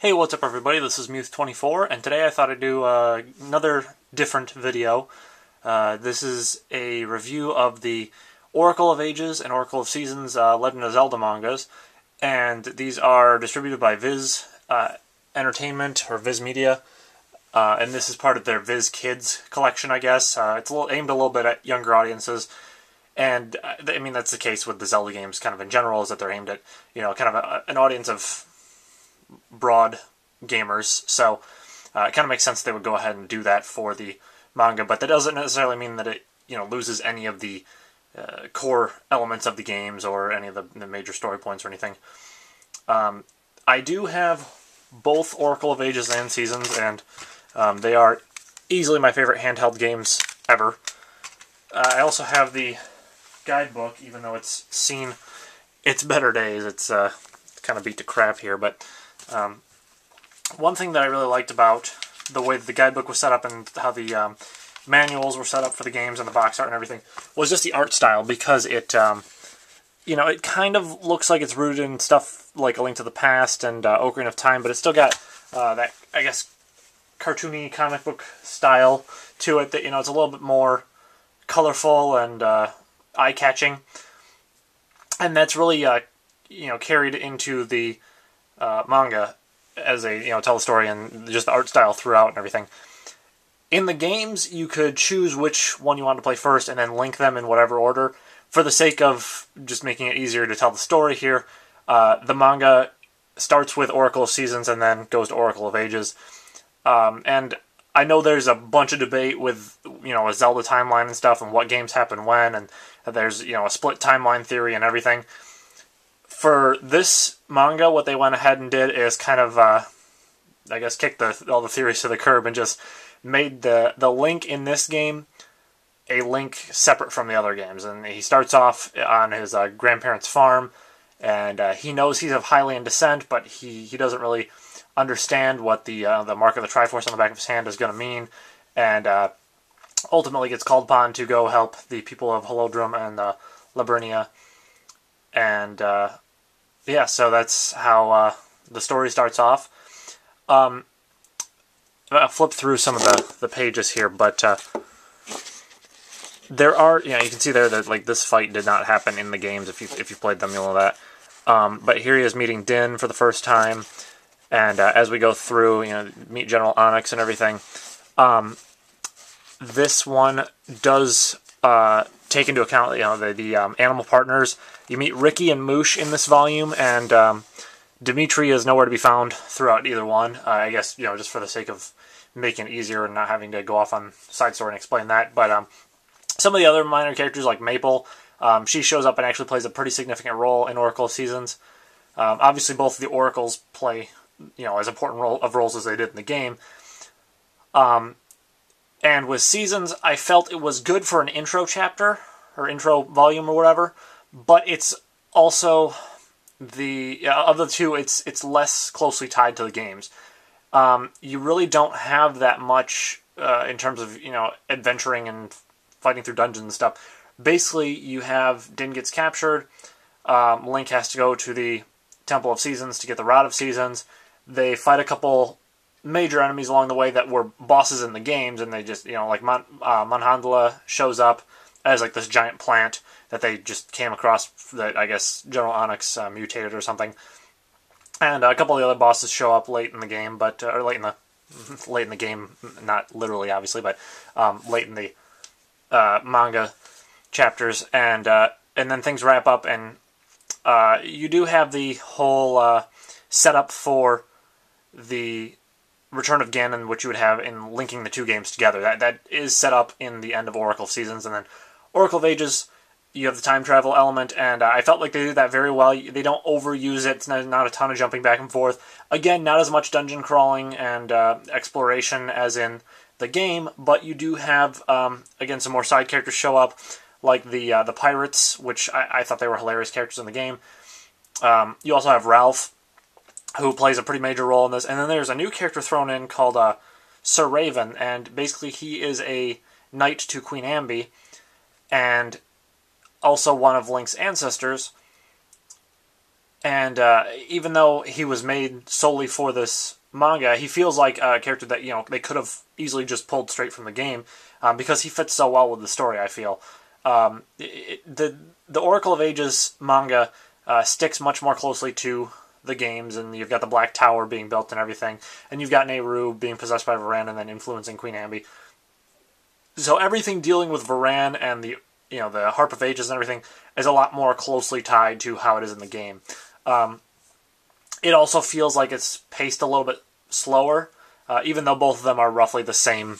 Hey, what's up everybody? This is Muth24, and today I thought I'd do another different video. This is a review of the Oracle of Ages and Oracle of Seasons Legend of Zelda mangas, and these are distributed by Viz Entertainment, or Viz Media, and this is part of their Viz Kids collection, I guess. It's aimed a little bit at younger audiences, and I mean that's the case with the Zelda games kind of in general, is that they're aimed at, kind of an audience of broad gamers, so it kind of makes sense they would go ahead and do that for the manga, but that doesn't necessarily mean that it loses any of the core elements of the games or any of the major story points or anything. I do have both Oracle of Ages and Seasons, and they are easily my favorite handheld games ever. I also have the guidebook, even though it's seen its better days. It's kind of beat to crap here, but one thing that I really liked about the way that the guidebook was set up and how the manuals were set up for the games and the box art and everything was just the art style, because it, it kind of looks like it's rooted in stuff like A Link to the Past and Ocarina of Time, but it's still got that, I guess, cartoony comic book style to it that, it's a little bit more colorful and eye-catching. And that's really, carried into the manga as a, tell the story and just the art style throughout and everything. In the games, you could choose which one you wanted to play first and then link them in whatever order. For the sake of just making it easier to tell the story here, the manga starts with Oracle of Seasons and then goes to Oracle of Ages. And I know there's a bunch of debate with, a Zelda timeline and stuff and what games happen when, and there's, a split timeline theory and everything. For this manga, what they went ahead and did is kind of, I guess, kick all the theories to the curb and just made the Link in this game a Link separate from the other games. And he starts off on his grandparents' farm, and he knows he's of Hylian descent, but he doesn't really understand what the mark of the Triforce on the back of his hand is going to mean, and ultimately gets called upon to go help the people of Holodrum and Labrinia. And yeah, so that's how the story starts off. I'll flip through some of the pages here, but there are, you can see there that like this fight did not happen in the games. If you played them, you'll know that. But here he is meeting Din for the first time, and as we go through, meet General Onyx and everything. This one does take into account, the animal partners. You meet Ricky and Moosh in this volume, and Dimitri is nowhere to be found throughout either one. I guess, just for the sake of making it easier and not having to go off on side story and explain that. But some of the other minor characters, like Maple, she shows up and actually plays a pretty significant role in Oracle of Seasons. Obviously, both of the Oracles play, as important roles as they did in the game. And with Seasons, I felt it was good for an intro chapter, or intro volume or whatever, but it's also, of the two, it's less closely tied to the games. You really don't have that much in terms of, adventuring and fighting through dungeons and stuff. Basically, you have Din gets captured, Link has to go to the Temple of Seasons to get the Rod of Seasons. They fight a couple major enemies along the way that were bosses in the games, and they just, like Manhandla shows up as like this giant plant that they just came across that I guess General Onyx mutated or something. And a couple of the other bosses show up late in the game, but or late in the game, not literally obviously, but late in the manga chapters, and then things wrap up, and you do have the whole setup for the Return of Ganon, which you would have in linking the two games together. That is set up in the end of Oracle of Seasons, and then Oracle of Ages, you have the time travel element, and I felt like they did that very well. They don't overuse it. It's not a ton of jumping back and forth. Again, not as much dungeon crawling and exploration as in the game, but you do have, again, some more side characters show up, like the pirates, which I thought they were hilarious characters in the game. You also have Ralph, who plays a pretty major role in this, and then there's a new character thrown in called Sir Raven, and basically he is a knight to Queen Ambi, and also one of Link's ancestors, And even though he was made solely for this manga, he feels like a character that, you know, they could have easily just pulled straight from the game, because he fits so well with the story, I feel. The Oracle of Ages manga sticks much more closely to the games, and you've got the Black Tower being built and everything, and you've got Nehru being possessed by Varan and then influencing Queen Ambi. So everything dealing with Varan and the Harp of Ages and everything is a lot more closely tied to how it is in the game. It also feels like it's paced a little bit slower, even though both of them are roughly the same,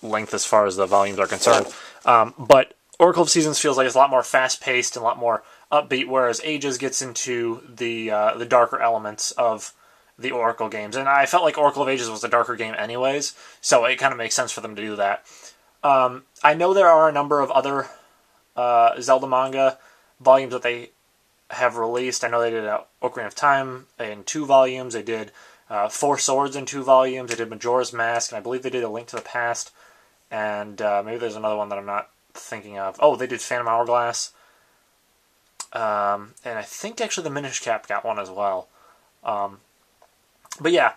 length as far as the volumes are concerned. But Oracle of Seasons feels like it's a lot more fast-paced and a lot more upbeat, whereas Ages gets into the darker elements of the Oracle games. And I felt like Oracle of Ages was a darker game anyways, so it kind of makes sense for them to do that. I know there are a number of other Zelda manga volumes that they have released. I know they did Ocarina of Time in 2 volumes. They did Four Swords in 2 volumes. They did Majora's Mask, and I believe they did A Link to the Past. And maybe there's another one that I'm not thinking of. Oh, they did Phantom Hourglass. And I think actually the Minish Cap got one as well. But yeah,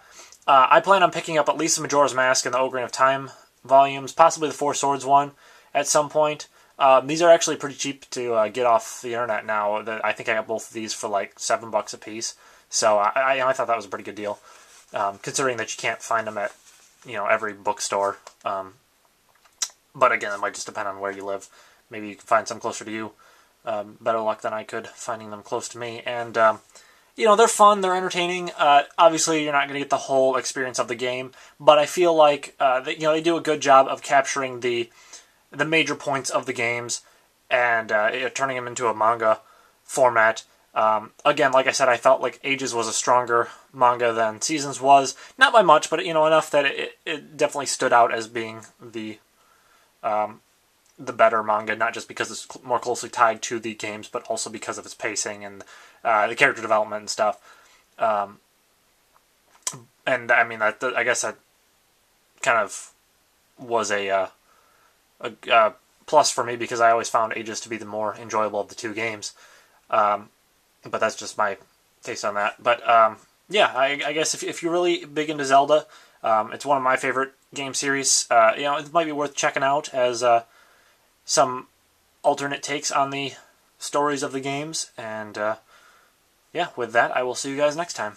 I plan on picking up at least the Majora's Mask and the Ocarina of Time volumes, possibly the Four Swords one at some point. These are actually pretty cheap to get off the internet now. I think I got both of these for like $7 a piece. So I thought that was a pretty good deal, considering that you can't find them at every bookstore. But again, it might just depend on where you live. Maybe you can find some closer to you. Better luck than I could finding them close to me. And they're fun, they're entertaining. Obviously, you're not going to get the whole experience of the game, but I feel like they do a good job of capturing the major points of the games and turning them into a manga format. Again, like I said, I felt like Ages was a stronger manga than Seasons was. Not by much, but enough that it definitely stood out as being the better manga, not just because it's more closely tied to the games, but also because of its pacing and the character development and stuff. And I mean, I guess that kind of was a plus for me, because I always found Ages to be the more enjoyable of the 2 games. But that's just my taste on that. But yeah, I guess if you're really big into Zelda, it's one of my favorite game series. It might be worth checking out as some alternate takes on the stories of the games. And yeah, with that, I will see you guys next time.